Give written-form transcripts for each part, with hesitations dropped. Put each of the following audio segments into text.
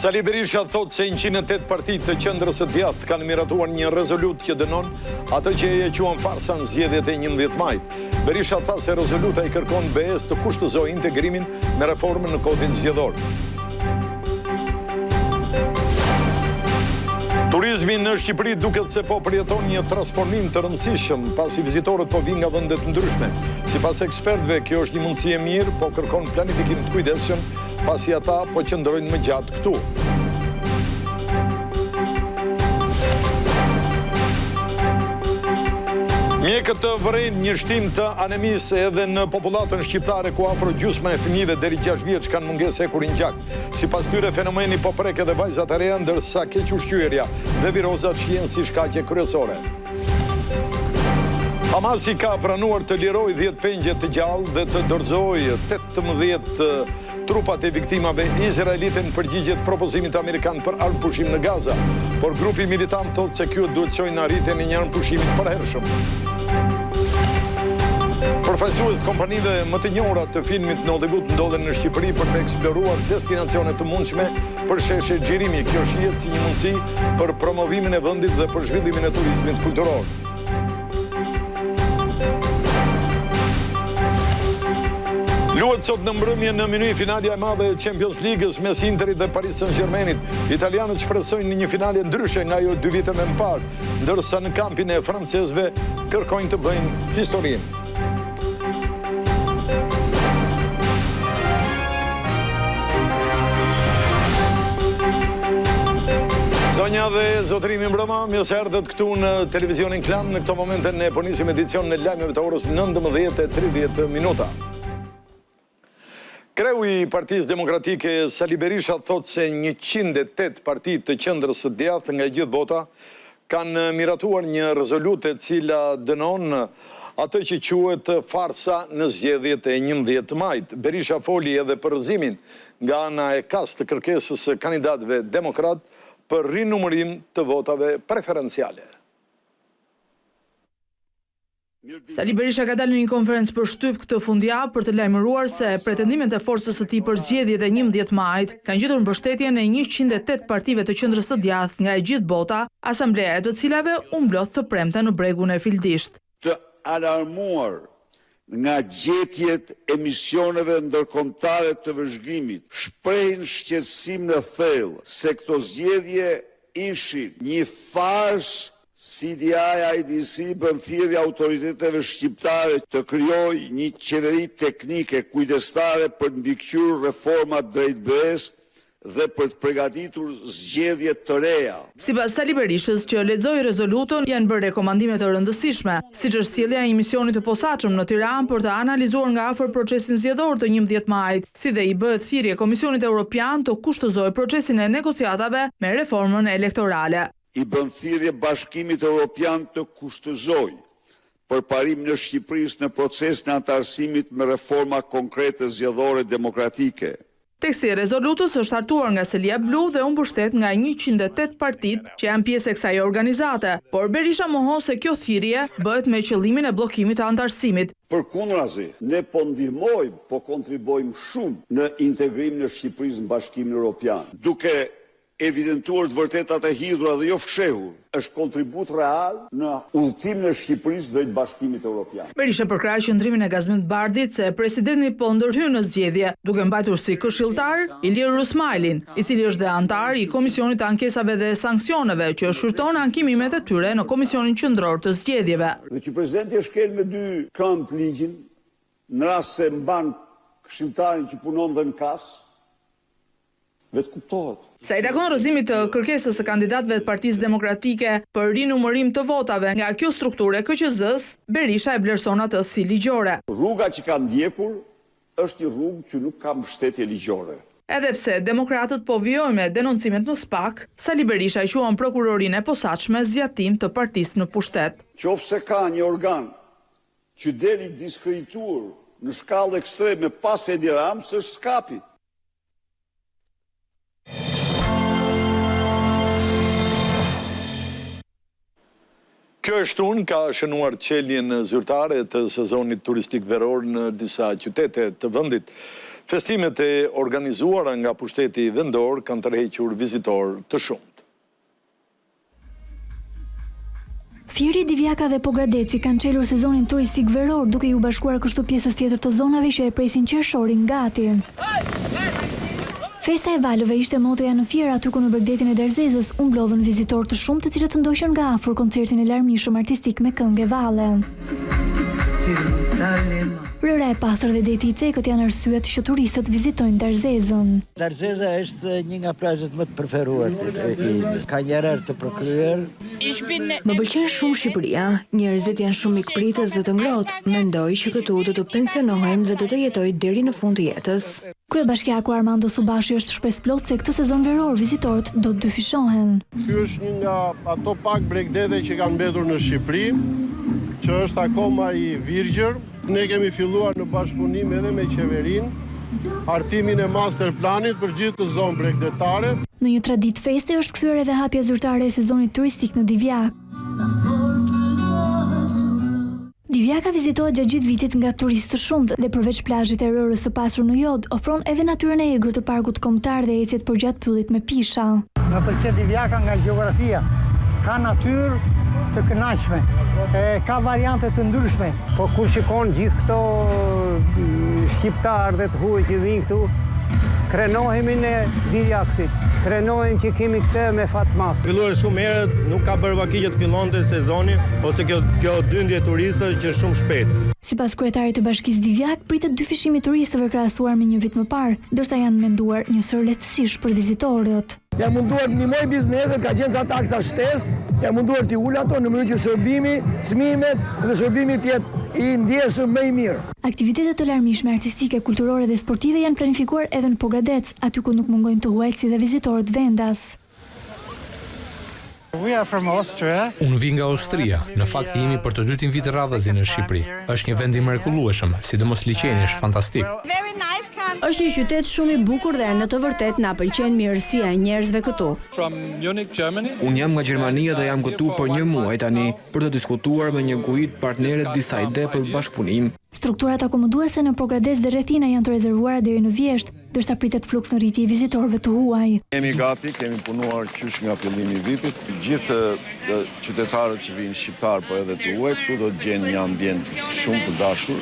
Sali Berisha thot se 108 partitë të Qendrës së Djathtë kanë miratuar një rezolut që dënon atë që e quan farsa në zgjedhjet e 11 majit. Berisha tha se rezoluta i kërkon BE-s të kushtëzojë integrimin me reformën në kodin zgjedhor. Turizmi në Shqipëri duket se po përjeton një transformim të rëndësishëm pasi vizitorët po vinë nga vende të ndryshme. Sipas ekspertëve, kjo është një mundësi e mirë, po kërkon planifikim të kujdesshëm pasi ata po qëndrojnë më gjatë këtu. Mjekët të vërejnë një shtim të anemisë edhe në popullatën shqiptare ku afro gjysma e fëmijëve deri 6 vjeç kanë mungesë hekurin gjak. Sipas tyre fenomeni po prek edhe vajzat e reja, ndërsa keq ushqyerja dhe virozat shihen si shkaqe kryesore. Hamasi ka pranuar të lirojë 10 pengje të gjallë dhe të dorëzojë 18 trupat e viktimave izraelite në përgjigje të propozimit amerikan për armëpushim në Gaza, por grupi militant thotë se kjo duhet çojë në arritjen e një armëpushimi të përhershëm. Përfaqësues të kompanive më të njohura të filmit në Hollywood ndodhen në Shqipëri për të eksploruar destinacione të mundshme për sheshe xhirimi. Kjo shihet si një mundësi për promovimin e vendit dhe për zhvillimin e turizmit kulturor. Luhet sot në mbrëmje në minuj finalja e madhe e Champions League-s mes Interit dhe Paris Saint-Germainit. Italianët shpresojnë një finale ndryshe nga ajo 2 vite më parë, ndërsa në kampin e francezëve kërkojnë të bëjnë historinë. Zonja dhe zotërimi mbrëma, mirë se erdhët këtu në televizionin Klan. Në këto momente ne po nisim edicion në lajmeve të orës 19:30. Kreu i Partisë Demokratike Sali Berisha thot se 108 partitë të Qendrës së Djathtë nga gjithë bota kanë miratuar një rezolutë e cila dënon atë që quhet farsa në zgjedhjet e 11 majit. Berisha foli edhe për rrëzimin nga ana e kastë të kërkesës së kandidatëve demokrat për rinumërim të votave preferenciale. Sali Berisha ka dalë në një konferencë për shtyp këtë fundjavë për të lajmëruar se pretendimet e forcës së tij për zgjedhjet e 11 majit kanë gjetur mbështetjen e 108 partive të Qendrës së Djathtë nga e gjithë bota, asambleja e të cilave u mblodh të premte në bregun e Fildisht. Të alarmuar nga gjetjet e misioneve ndërkombëtare të vëzhgimit, shprehin shqetësim në thellë se këto zgjedhje ishin një farsë. CDI IDC bën thirrje autoriteteve shqiptare të krijojë një qeveri teknike kujdestare për të mbikëqyrë reformat drejt BE-s dhe për të përgatitur zgjedhje të reja. Sipas Sali Berishës, që lexoi rezolutën, janë bërë rekomandime të rëndësishme, siç është sjellja e një misioni të posaçëm në Tiranë për të analizuar nga afër procesin zgjedhor të 11 majit, si dhe i bëhet thirrje Komisionit Evropian të kushtëzojë procesin e negociatave me reformën elektorale. I bën thirrje Bashkimit Evropian të kushtëzojë përparim në Shqipërisë në procesin e antarësimit me reforma konkrete zgjedhore demokratike. Teksti i rezolutës është hartuar nga Selia Blu dhe u mbështet nga 108 partitë që janë pjesë e kësaj organizate, por Berisha mohon se kjo thirrje bëhet me qëllimin e bllokimit të antarësimit. Përkundrazi, ne po ndihmojmë, po kontribuojmë shumë në integrimin e Shqipërisë në Bashkimin Evropian, duke evidentuar të vërtetat e hidhura dhe jo fshehur, është kontribut real në udhëtimin e Shqipërisë drejt Bashkimit Evropian. Berisha përkrahej qëndrimin e Gazmit Bardit se presidenti po ndërhyn në zgjedhje, duke mbajtur si këshilltar Ilir Rusmailin, i cili është dhe antar i Komisionit të Ankesave dhe Sanksioneve, që shqyrton ankimimet e tyre në Komisionin Qendror të Zgjedhjeve. Dhe që presidenti është shkel me 2 këmbë të ligjin, në rast se mban këshilltarin që punon dhe në kas, vetë kuptohet. Sa i takon rrëzimit të kërkesës së kandidatëve të Partisë Demokratike për rinumërim të votave nga kjo strukturë e KQZ-s, Berisha e vlerëson atë si ligjore. Rruga që ka ndjekur është një rrugë që nuk ka mbështetje ligjore. Edhe pse demokratët po vijojnë me denoncimet në SPAK, Sali Berisha i quan prokurorinë e posaçme zgjatim të partisë në pushtet. Qofse ka një organ që deli diskredituar në shkallë ekstreme pas Edi Ramës, është SKAP-i. Kjo e shtun ka shënuar qeljen zyrtare të sezonit turistik veror në disa qytete të vendit. Festimet e organizuara nga pushteti vendor kanë tërhequr vizitor të shumt. Fieri, Divjaka dhe Pogradeci kanë çelur sezonin turistik veror duke ju bashkuar kështu pjesës tjetër të zonave që e presin qershorin gati. Festa e valëve ishte motoja në fier aty ku në bregdetin e Derzezës u mblodhën vizitorë të shumtë të cilët ndoqën nga afër koncertin e larmishëm artistik me këngë valle. Rëra e pastër dhe deti i cekët janë arsyet që turistët vizitojnë Derzezën. Derzeza është një nga plazhet më të preferuar të Trekimit. Ka një erar të përkryer. Më pëlqen shumë Shqipëria. Njerëzit janë shumë mikpritës dhe të ngrohtë. Mendoj që këtu do të pensionohem dhe do të jetoj deri në fund të jetës. Kryebashkiaku Armando Subashi është shpresë plot se këtë sezon veror vizitorët do të dyfishohen. Ky është një nga ato pak bregdete që kanë mbetur në Shqipëri, që është akoma i virgjër. Ne kemi filluar në bashkëpunim edhe me qeverinë, hartimin e master planit për gjithë të zonë bregdetare. Në një traditë feste është kthyer edhe hapja zyrtare e sezonit turistik në Divjak. Divjaka vizitohet gjatë gjithë vitit nga turistë të shumtë dhe përveç plazhit e rërës së pasur në jod, ofron edhe natyrën e egër të parkut kombëtar dhe ecjet përgjatë pyllit me pisha. Më pëlqen Divjaka nga gjeografia. Ka natyrë të kënaqshme, ka variante të ndryshme, po kur shikon gjithë këto shqiptarë dhe të huaj që vinë këtu, krenohemi në Divjaksit, krenohem që kemi këtë me fat madh. Filluar shumë herët, nuk ka bërë vaki që të fillonte sezoni, ose kjo dyndje turistëve që është shumë shpejt. Sipas kryetarit të bashkisë Divjak, pritet dyfishimi turistëve krahasuar me një vit më parë, ndërsa janë menduar një sër lehtësish për vizitorët. Jam munduar të ndihmoj bizneset, ka qenë sa taksa shtesë, jam munduar t'i ul ato në mënyrë që shërbimi, çmimet dhe shërbimi të jetë i ndjeshëm më i mirë. Aktivitetet të larmishme artistike, kulturore dhe sportive janë planifikuar edhe në Pogradec, aty ku nuk mungojnë të huajtësi dhe vizitorët vendas. Unë vi nga Austria. Në fakt jemi për të dytin vit radhazi në Shqipëri. Është një vend i mrekullueshëm, sidomos liçeni është fantastik. Është një qytet shumë i bukur dhe në të vërtet na pëlqen mirësia e njerëzve këtu. Unë jam nga Gjermania dhe jam këtu për një muaj tani për të diskutuar me një guid partnerët disa ide për bashkëpunim. Strukturat akomoduese në Pogradec dhe rrethina janë të rezervuara deri në Vjeshtë, ndërsa pritet fluks në rritje i vizitorëve të huaj. Jemi gati, kemi punuar qysh nga fillimi i vitit. Gjithë qytetarët që vinë shqiptar, po edhe të huaj, këtu do të gjenë një ambient shumë të dashur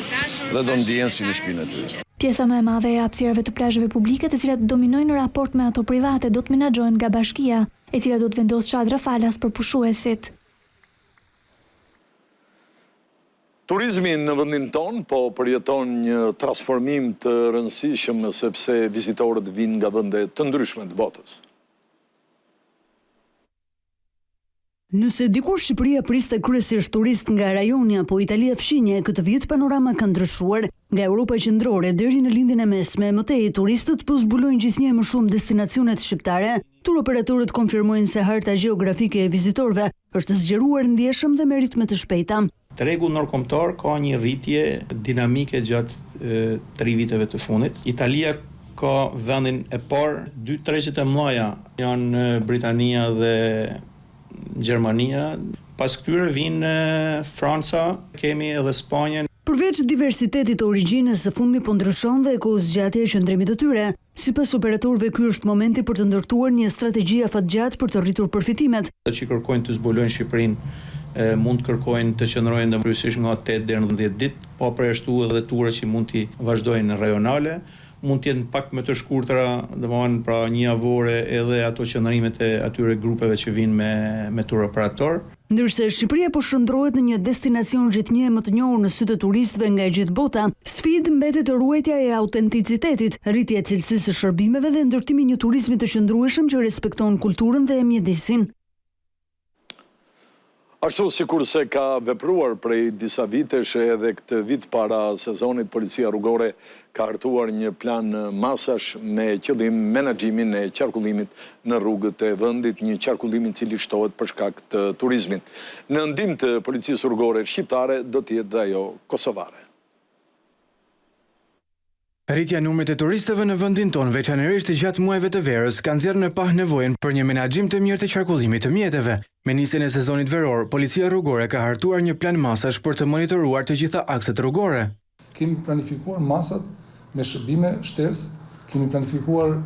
dhe do ndihen si në shtëpinë e tyre. Pjesa më e madhe e hapësirave të plazheve publike, të cilat dominojnë në raport me ato private, do të menaxhohen nga bashkia, e cila do të vendosë çadra falas për pushuesit. Turizmi në vendin ton po përjeton një transformim të rëndësishëm sepse vizitorët vinë nga vende të ndryshme të botës. Nëse dikur Shqipëria priste kryesisht turist nga rajoni apo Italia fshinje, këtë vit panorama ka ndryshuar. Nga Europa qendrore deri në lindjen e mesme, më tej turistët po zbulojnë gjithnjë më shumë destinacionet shqiptare. Turoperatorët konfirmojnë se harta gjeografike e vizitorëve është zgjeruar ndjeshëm dhe me ritme të shpejta. Tregu nërkombëtar ka një rritje dinamike gjatë 3 viteve të fundit. Italia ka vendin e parë, 2 tregjet e mëdha janë Britania dhe Gjermania. Pas këtyre vinë Franca, kemi edhe Spanjën. Përveç diversitetit të origjinës, së fundmi po ndryshon dhe kohëzgjatja e qëndrimit të tyre. Sipas operatorëve, ky është momenti për të ndërtuar një strategji afatgjatë për të rritur përfitimet. Ata që kërkojnë të zbulojnë Shqipërinë mund të kërkojnë të qëndrojnë në kryesisht nga 8 deri në 10 ditë, pa përjashtu edhe tura që mund të vazhdojnë rajonale, mund të jenë pak më të shkurtra, domethënë pra një javore edhe ato qëndrimet e atyre grupeve që vinë me turoperator. Ndërsa Shqipëria po shndrohet në një destinacion gjithnjë më të njohur në sy të turistëve nga gjithë bota, sfidë mbetet ruajtja e autenticitetit, rritja e cilësisë së shërbimeve dhe ndërtimi i një turizmi të qëndrueshëm që respekton kulturën dhe mjedisin. Ashtu sikurse ka vepruar prej disa vitesh edhe këtë vit para sezonit, policia rrugore ka hartuar një plan masash me qëllim menaxhimin e qarkullimit në rrugët e vendit, një qarkullim i cili shtohet për shkak të turizmit. Në ndihmë të policisë rrugore shqiptare do të jetë dhe ajo kosovare. Rritja e numrit të turistëve në vendin tonë, veçanërisht gjatë muajve të verës, ka nxjerrë në pah nevojën për një menaxhim të mirë të qarkullimit të mjeteve. Me nisjen e sezonit veror, policia rrugore ka hartuar një plan masash për të monitoruar të gjitha akset rrugore. Kemi planifikuar masat me shërbime shtesë, kemi planifikuar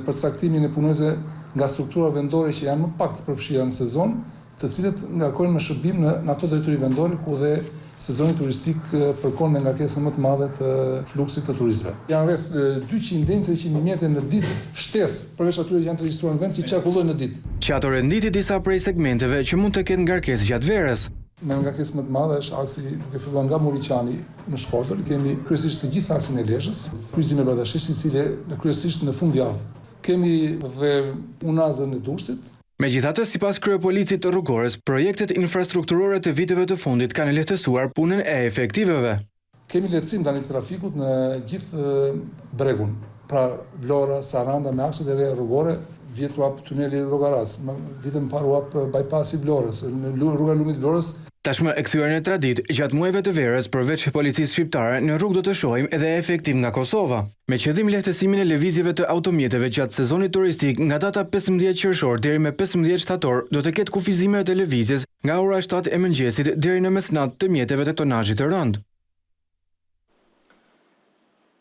përcaktimin e punojësve nga struktura vendore që janë më pak të përfshira në sezon, të cilët ngarkojnë me shërbim në ato territori vendore ku dhe sezoni turistik përkon me ngarkesën më të madhe të fluksit të turistëve. Janë rreth 200 deri 300 mjete në ditë shtesë, përveç atyre që janë të regjistruar në vend që qarkullojnë në ditë. Qato renditi disa prej segmenteve që mund të ketë ngarkesë gjatë verës. Me ngarkesë më të madhe është aksi duke filluar nga Muriqani në Shkodër, kemi kryesisht të gjithë aksin e Lezhës, kryqëzimin e Bardashit, i cili kryesisht në fundjavë. Kemi dhe unazën e Durrësit. Megjithatë, sipas kryepolicit të rrugores, projektet infrastrukturore të viteve të fundit kanë lehtësuar punën e efektiveve. Kemi lehtësim tani të trafikut në gjithë bregun, pra Vlora, Saranda me akset e reja rrugore, vjet u hap tuneli Llogaras, vitën parë u hap bypassi Vlorës, në rruga Lumit Vlorës. Tashmë e kthyer në tradit, gjatë muajve të verës, përveç policisë shqiptare, në rrugë do të shohim edhe efektiv nga Kosova. Me qëllim lehtësimin e lëvizjeve të automjeteve gjatë sezonit turistik nga data 15 qershor deri me 15 shtator, do të ketë kufizime të lëvizjes nga ora 7 e mëngjesit deri në mesnatë të mjeteve të tonazhit të rënd.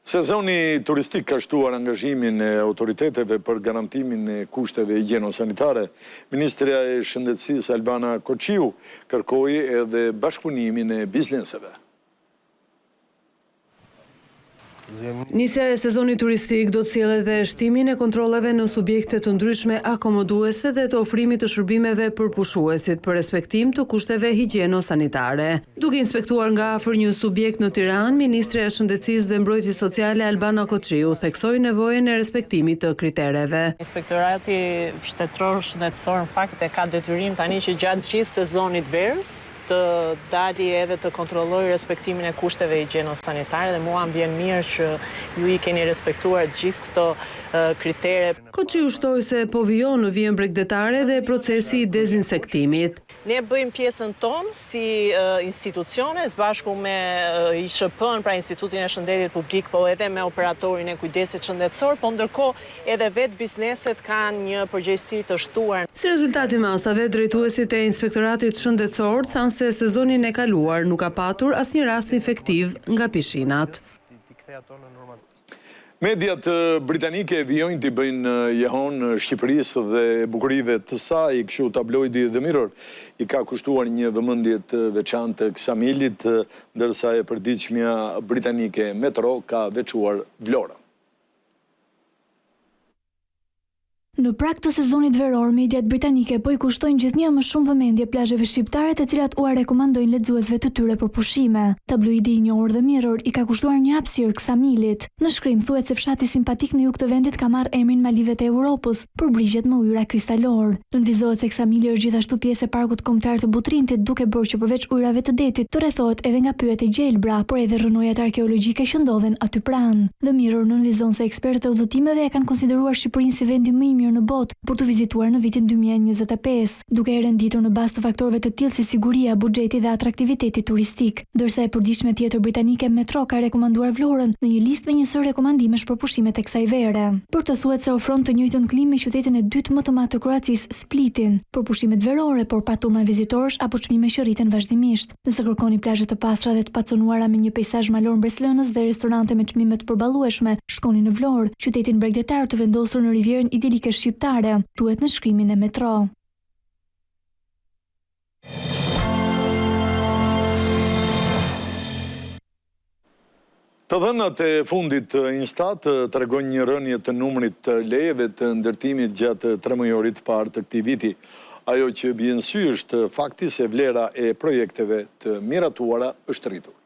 Sezoni turistik ka shtuar angazhimin e autoriteteve për garantimin e kushteve higjieno-sanitare. Ministrja e Shëndetësisë Albana Koqiu kërkoi edhe bashkëpunimin e bizneseve. Nisja e sezonit turistik do të sjellë edhe shtimin e kontrolleve në subjekte të ndryshme akomoduese dhe të ofrimit të shërbimeve për pushuesit për respektim të kushteve higjieno-sanitare. Duke inspektuar nga afër një subjekt në Tiranë, Ministrja e Shëndetësisë dhe Mbrojtjes Sociale Albana Koqiu theksoi nevojën e respektimit të kritereve. Inspektorati Shtetëror Shëndetësor në fakt e ka detyrim tani që gjatë gjithë sezonit verës të dali edhe të kontrolloj respektimin e kushteve higjieno-sanitare dhe mua m'vjen mirë që ju i keni respektuar gjithë këto kritere. Koqiu shtoi se po vijon në vijën bregdetare dhe procesi i dezinsektimit. Ne bëjmë pjesën tonë si institucione, së bashku me ISHP-n, pra Institutin e Shëndetit Publik, po edhe me operatorin e kujdesit shëndetësor, po ndërkohë edhe vetë bizneset kanë një përgjegjësi të shtuar. Si rezultat i masave, drejtuesit e Inspektoratit Shëndetësor thanë se sezonin e kaluar nuk ka patur asnjë rast infektiv nga pishinat. Mediat britanike vijojnë t'i bëjnë jehon Shqipërisë dhe bukurive të saj, kështu tabloidi The Mirror i ka kushtuar një vëmendje të veçantë Ksamilit, ndërsa e përditshmja britanike Metro ka veçuar Vlorën. Në prag të sezonit veror, mediat britanike po i kushtojnë gjithnjë më shumë vëmendje plazheve shqiptare të cilat u rekomandojnë lexuesve të tyre për pushime. Tabloidi i njohur The Mirror i ka kushtuar një hapësirë Ksamilit. Në shkrim thuhet se fshati simpatik në jug të vendit ka marrë emrin Malivet e Europës për brigjet me ujëra kristalor. Nënvizohet se Ksamili është gjithashtu pjesë e parkut kombëtar të Butrintit, duke bërë që përveç ujërave të detit të rrethohet edhe nga pyjet e gjelbra, por edhe rrënojat arkeologjike që ndodhen aty pranë. The Mirror nënvizon se ekspertët e udhëtimeve e kanë konsideruar Shqipërinë si vendi më i në botë për të vizituar në vitin 2025, duke e renditur në bazë të faktorëve të tillë si siguria, buxheti dhe atraktiviteti turistik, ndërsa e përditshme tjetër britanike Metro ka rekomanduar Vlorën në një listë me një sër rekomandimesh për pushimet e kësaj vere. Për të thuhet se ofron të njëjtën klimë me qytetin e dytë më të madh të Kroacisë, Splitin, për pushimet verore, por pa turma vizitorësh apo çmime që rriten vazhdimisht. Nëse kërkoni plazhe të pastra dhe të paconuara me një peizazh malor mbreslënës dhe restorante me çmime të përballueshme, shkoni në Vlorë, qytetin bregdetar të vendosur në rivjerën idilike shqiptare, thuhet në shkrimin e Metro. Të dhënat e fundit Instat tregojnë një rënje të numrit të lejeve të ndërtimit gjatë 3 mujorit parë të këtij viti. Ajo që bie në sy është fakti se vlera e projekteve të miratuara është rritur.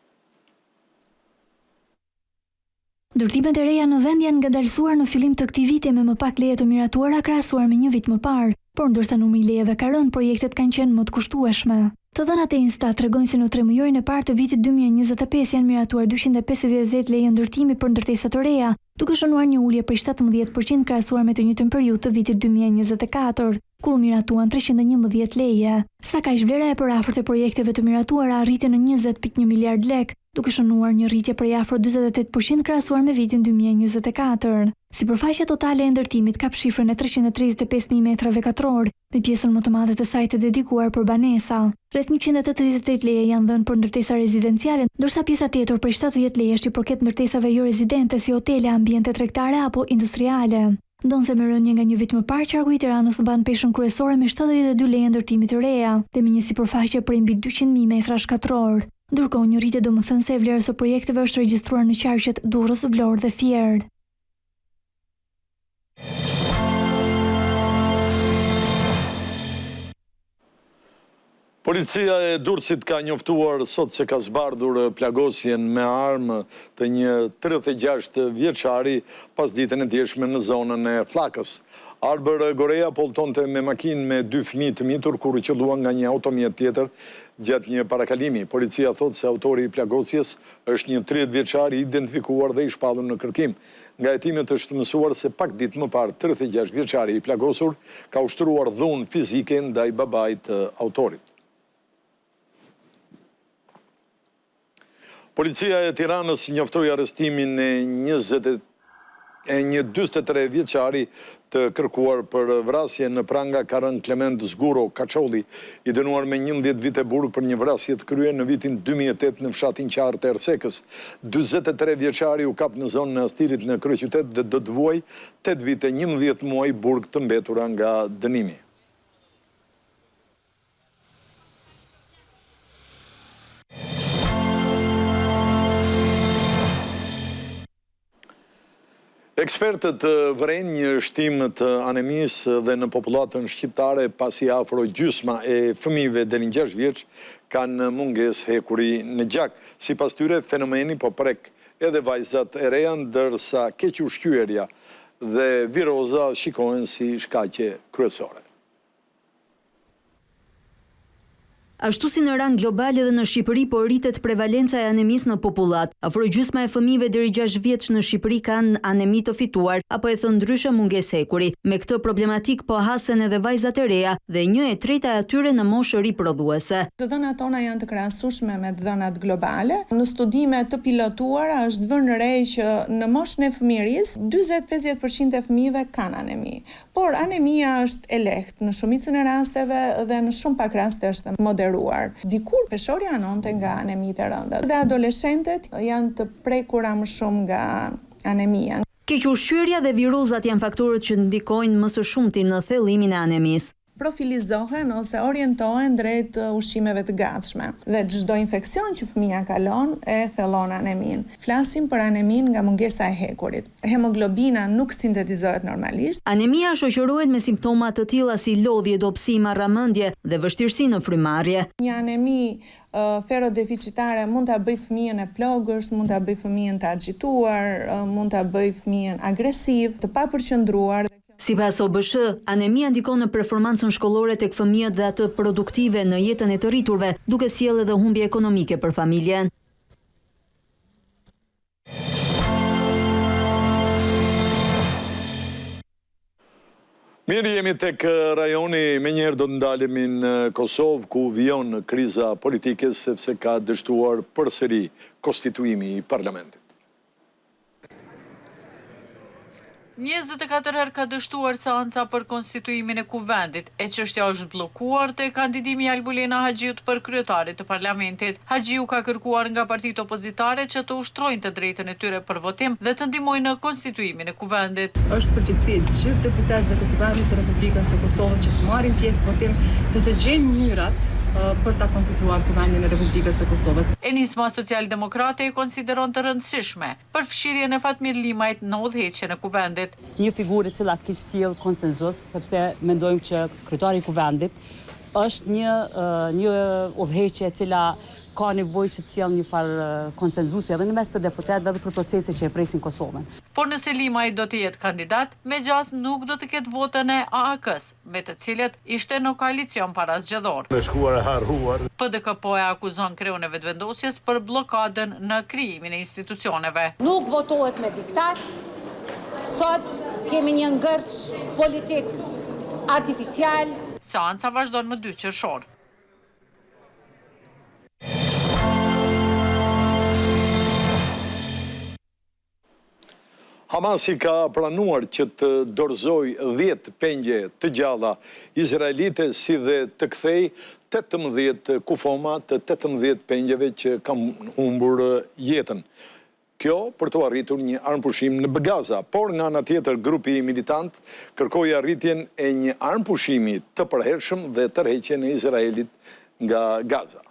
Ndërtimet e reja në vend janë ngadalësuar në fillim të këtij viti me më pak leje të miratuara krahasuar me një vit më parë, por ndërsa numri i lejeve ka rënë, projektet kanë qenë më të kushtueshme. Të dhënat e Instat tregojnë se në 3 mujorin e parë të vitit 2025 janë miratuar 250 leje ndërtimi për ndërtesa të reja, duke shënuar një ulje prej 17% krahasuar me të njëjtën periudhë të vitit 2024, kur u miratuan 311 leje. Sa kaq vlera e përafërt e projekteve të miratuara arriti në 20.1 miliard lek, duke shënuar një rritje prej afro 48% krahasuar me vitin 2024. Sipërfaqja totale e ndërtimit kap shifrën e 335.000 metrave katror, me pjesën më të madhe të saj të dedikuar për banesa. Rreth 188 leje janë dhënë për ndërtesa rezidenciale, ndërsa pjesa tjetër prej 70 lejesh i përket ndërtesave jo rezidente si hotele, ambiente tregtare apo industriale. Ndonse me rënje nga një vit më parë, qarku i Tiranës mban peshën kryesore me 72 leje ndërtimi të reja dhe me një sipërfaqe prej mbi 200.000 metra shkatror. Ndërkohë, një rritje domethënëse e vlerës së projekteve është regjistruar në qarqet Durrës, Vlorë dhe Fier. Policia e Durrësit ka njoftuar sot se ka zbardhur plagosjen me armë të një 36 vjeçari pas ditën e djeshme në zonën e Flakës. Arber Goreja poltonte me makinë me 2 fëmijë të mitur kur u qellua nga një automjet tjetër gjatë një parakalimi. Policia thotë se autori i plagosjes është një 30 vjeçar i identifikuar dhe i shpallur në kërkim. Nga hetimet është mësuar se pak ditë më parë 36 vjeçari i plagosur ka ushtruar dhunë fizike ndaj babait të autorit. Policia e Tiranës njoftoi arrestimin e një 43 vjeçari të kërkuar për vrasje në pranga ka rënë Klement Zguro Kaçolli, i dënuar me 11 vite burg për një vrasje të kryer në vitin 2008 në fshatin Qarë të Ersekës. 43 vjeçari u kap në zonën e Astirit në kryeqytet dhe do të vuaj 8 vite 11 muaj burg të mbetura nga dënimi. Ekspertët vërejnë një shtim të anemisë dhe në popullatën shqiptare pasi afro gjysma e fëmijëve deri në 6 vjeç kanë mungesë hekuri në gjak. Sipas tyre, fenomeni po prek edhe vajzat e reja, ndërsa kequshqyerja dhe viroza shikohen si shkaqe kryesore. Ashtu si në rang global edhe në Shqipëri, po rritet prevalenca e anemisë në popullat. Afro gjysma e fëmijëve deri 6 vjeç në Shqipëri kanë anemi të fituar apo e thënë ndryshe mungesë hekuri. Me këtë problematik po hasen edhe vajzat e reja dhe 1/3 e atyre në moshë riprodhuese. Të dhënat tona janë të krahasueshme me të dhënat globale. Në studime të pilotuara është vënë re që në moshën e fëmijërisë 40-50% e fëmijëve kanë anemi. Por anemia është e lehtë në shumicën e rasteve dhe në shumë pak raste është moderuar. Dikur peshorja anonte nga anemitë e rënda dhe adoleshentet janë të prekura më shumë nga anemia. Kequshqyerja dhe virozat janë faktorët që ndikojnë më së shumti në thellimin e anemisë. Profilizohen ose orientohen drejt ushqimeve të gatshme dhe çdo infeksion që fëmia kalon e thellon anemin. Flasim për anemin nga mungesa e hekurit. Hemoglobina nuk sintetizohet normalisht. Anemia shoqërohet me simptoma të tilla si lodhje, dobësi, marramendje dhe vështirësi në frymarrje. Një anemi ferrodeficitare mund ta bëjë fëmijën e plogësht, mund ta bëjë fëmijën të agituar, mund ta bëjë fëmijën agresiv, të papërqendruar. Sipas OBSH, anemia ndikon në performancën shkollore tek fëmijët dhe atë produktive në jetën e të rriturve, duke sjellë edhe humbje ekonomike për familjen. Mirë, jemi tek rajoni, me njerë do të ndalemi në Kosovë, ku vijon kriza politike sepse ka dështuar përsëri konstituimi i parlamentit. 24 herë ka dështuar seanca për konstituimin e kuvendit, e çështja është bllokuar te kandidimi i Albulena Haxhiut për kryetarit të parlamentit. Haxhiu ka kërkuar nga partitë opozitare që të ushtrojnë të drejtën e tyre për votim dhe të ndihmojnë në konstituimin e kuvendit. Është përgjegjësi e gjithë deputetëve të kuvendit të Republikës së Kosovës që të marrin pjesë votim dhe të gjejnë mënyrat për ta konstituar kuvendin e Republikës së Kosovës. Enisma Socialdemokrate e konsideron të rëndësishme përfshirjen e Fatmir Limajt në udhëheqjen e kuvendit. Një figurë e cila kishte sjell konsenzus, sepse mendojmë që kryetari i kuvendit është një udhëheqje e cila ka nevojë që të sjellë një farë konsenzusi edhe në mes të deputetëve dhe për proceset që e presin Kosovën. Por nëse Limaj do të jetë kandidat, me gjas nuk do të ketë votën e AAK-s, me të cilët ishte në koalicion para zgjedhor. PDK-po e akuzon kreun e vetëvendosjes për bllokadën në krijimin e institucioneve. Nuk votohet me diktat. Sot kemi një ngërç politik artificial. Seanca vazhdon më 2 qershor. Hamasi ka pranuar që të dorëzoj 10 pengje të gjalla izraelite si dhe të kthej 18 kufoma të 18 pengjeve që kam humbur jetën. Kjo për të arritur një armëpushim në Gaza, por nga ana tjetër grupi militant kërkoi arritjen e një armëpushimi të përhershëm dhe tërheqjen e Izraelit nga Gaza.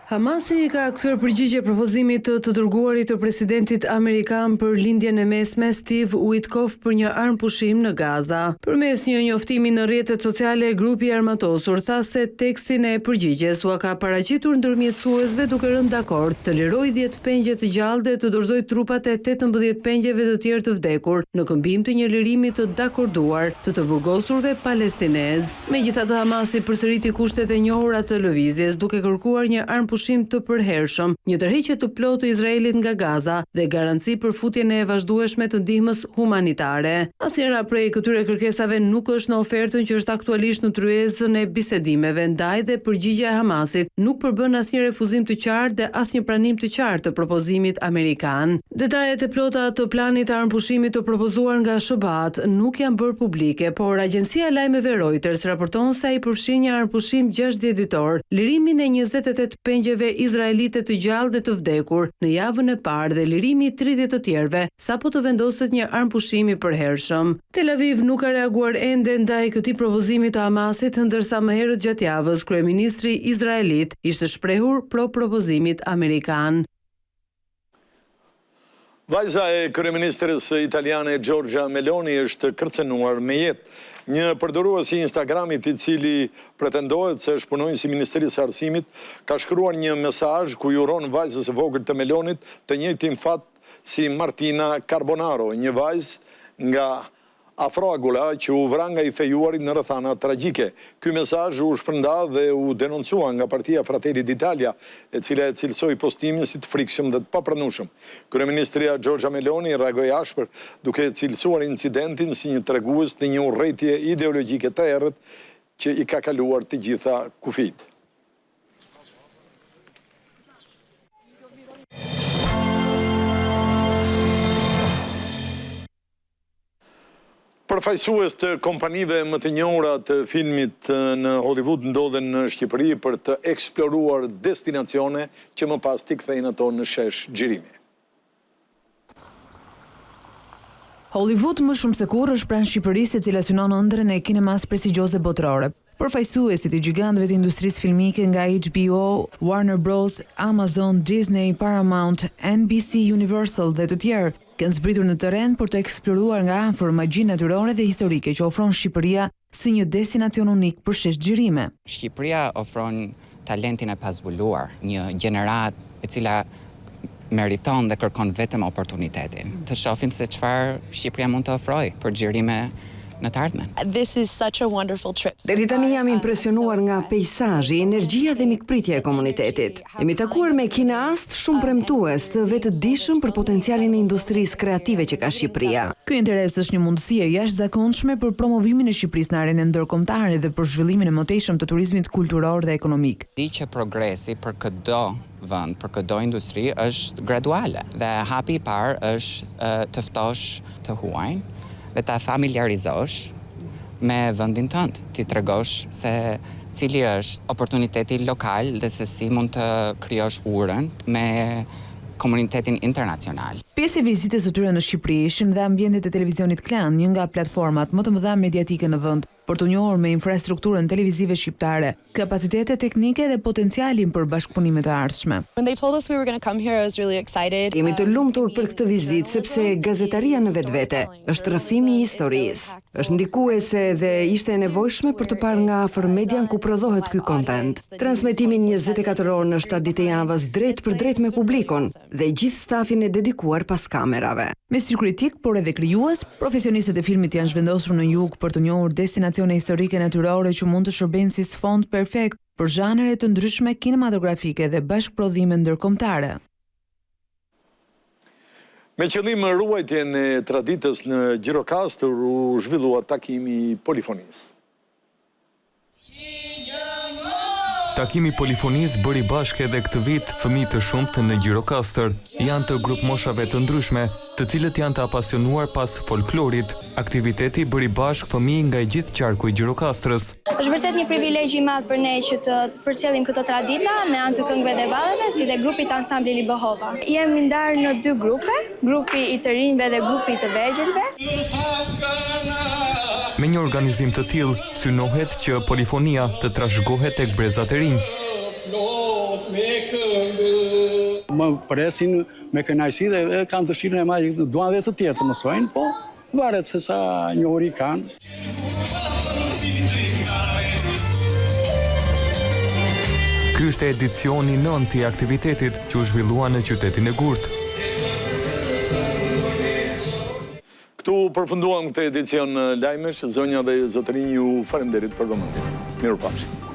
Hamasi ka kthyer përgjigje propozimit të dërguarit të presidentit amerikan për lindjen e mesme Steve Witkoff për një armëpushim në Gaza. Përmes një njoftimi në rrjetet sociale, grupi armatosur tha se tekstin e përgjigjes u ka paraqitur ndërmjetësuesve duke rënë dakord të lirojë 10 pengje të gjallë dhe të dorëzojë trupat e 18 pengjeve të tjerë të vdekur në këmbim të një lirimi të dakorduar të burgosurve palestinez. Megjithatë, Hamasi përsëriti kushtet e njohura të lëvizjes duke kërkuar një armëpushim të përhershëm, një tërheqje të plotë të Izraelit nga Gaza dhe garanci për futjen e vazhdueshme të ndihmës humanitare. Asnjëra prej këtyre kërkesave nuk është në ofertën që është aktualisht në tryezën e bisedimeve, ndaj dhe përgjigjja e Hamasit nuk përbën asnjë refuzim të qartë dhe asnjë pranim të qartë të propozimit amerikan. Detajet e plota të planit të armëpushimit të propozuar nga SBA nuk janë bërë publike, por agjencia e lajmeve Reuters raporton se ai përfshin një armëpushim 60 ditor, lirimin e 28 pengjeve izraelite të gjallë dhe të vdekur në javën e parë dhe lirimi i 30 të tjerëve sapo të vendoset një armëpushim i përhershëm. Tel Aviv nuk ka reaguar ende ndaj këtij propozimi të Hamasit, ndërsa më herët gjatë javës kryeministri izraelit ishte shprehur pro propozimit amerikan. Vajza e kryeministres italiane Giorgia Meloni është kërcenuar me jetë. Një përdorues i Instagramit i cili pretendohet se është punonjës i Ministrisë së Arsimit ka shkruar një mesazh ku i uron vajzës së vogël të Melonit të njëjtin fat si Martina Carbonaro, një vajzë nga Afroagula që u vra nga i fejuarit në rrethana tragjike. Ky mesazh u shpërnda dhe u denoncua nga Partia Fratelli d'Italia, e cila e cilësoi postimin si të frikshëm dhe të papranueshëm. Kryeministria Giorgia Meloni reagoi ashpër duke cilësuar incidentin si një tregues të një urrëtie ideologjike të errët që i ka kaluar të gjitha kufijt. Përfaqësues të kompanive më të njohura të filmit në Hollywood ndodhen në Shqipëri për të eksploruar destinacione që më pas t'i kthejnë ato në shesh xhirimi. Hollywood më shumë se kurrë është pranë Shqipërisë, e cila synon ëndrrën e kinemas prestigjioze botërore. Përfaqësuesit e gjigantëve të industrisë filmike nga HBO, Warner Bros, Amazon, Disney, Paramount, NBC Universal dhe të tjerë kanë zbritur në terren për të eksploruar nga afër magjinë natyrore dhe historike që ofron Shqipëria si një destinacion unik për shesh xhirime. Shqipëria ofron talentin e pazbuluar, një gjenerat e cila meriton dhe kërkon vetëm oportunitetin. Të shohim se çfarë Shqipëria mund të ofrojë për xhirime në të ardhmen. This is such a wonderful trip. Deri tani jam impresionuar nga peizazhi, energjia dhe mikpritja e komunitetit. Jemi takuar me kineast shumë premtues të vetëdijshëm për potencialin e industrisë kreative që ka Shqipëria. Ky interes është një mundësi e jashtëzakonshme për promovimin e Shqipërisë në arenën ndërkombëtare dhe për zhvillimin e mëtejshëm të turizmit kulturor dhe ekonomik. Di që progresi për çdo vend, për çdo industri është graduale dhe hapi i parë është të ftosh të huajnë dhe ta familiarizosh me vendin tënd, ti tregosh se cili është oportuniteti lokal dhe se si mund të krijosh urën me komunitetin internacional. Pjesë e vizitës së tyre në Shqipëri ishin dhe ambientet e televizionit Klan, një nga platformat më të mëdha mediatike në vend, për të njohur me infrastrukturën televizive shqiptare, kapacitete teknike dhe potencialin për bashkëpunime të ardhshme. When they told us we were going to come here, I was really excited. Jemi të lumtur për këtë vizitë sepse gazetaria në vetvete është rrëfimi i historisë. Është ndikuese dhe ishte e nevojshme për të parë nga afër median ku prodhohet ky kontent. Transmetimin 24 orë në 7 ditë javës drejt për drejt me publikun dhe gjithë stafin e dedikuar pas kamerave. Me sy kritik, por edhe krijues, profesionistët e filmit janë zhvendosur në jug për të njohur destinacione historike natyrore që mund të shërbejnë si sfond perfekt për zhanre të ndryshme kinematografike dhe bashkëprodhime ndërkombëtare. Me qëllim ruajtjen e traditës në Gjirokastër u zhvillua takimi i polifonisë. Takimi polifonisë bëri bashkë edhe këtë vit fëmijë të shumtë në Gjirokastër. Janë të grup moshave të ndryshme, të cilët janë të apasionuar pas folklorit. Aktiviteti bëri bashkë fëmijë nga i gjithë qarku i Gjirokastrës. Është vërtet një privilegj i madh për ne që të përcjellim këto tradita me anë të këngëve dhe ballave, si dhe grupit ansambli Libehova. Jemi ndarë në 2 grupe, grupi i të rinjve dhe grupi i të vegjëlve. Me një organizim të tillë, synohet që polifonia të trashëgohet tek brezat e rinj. Më presin me kënaqësi dhe kanë dëshirën e madhe, duan edhe të tjerë të mësojnë, po varet se sa njohuri kanë. Ky është edicioni 9 i aktivitetit që u zhvillua në qytetin e Gurt. Këtu përfunduam këtë edicion lajmesh, zonja dhe zotërinj ju faleminderit për vëmendjen. Mirupafshim.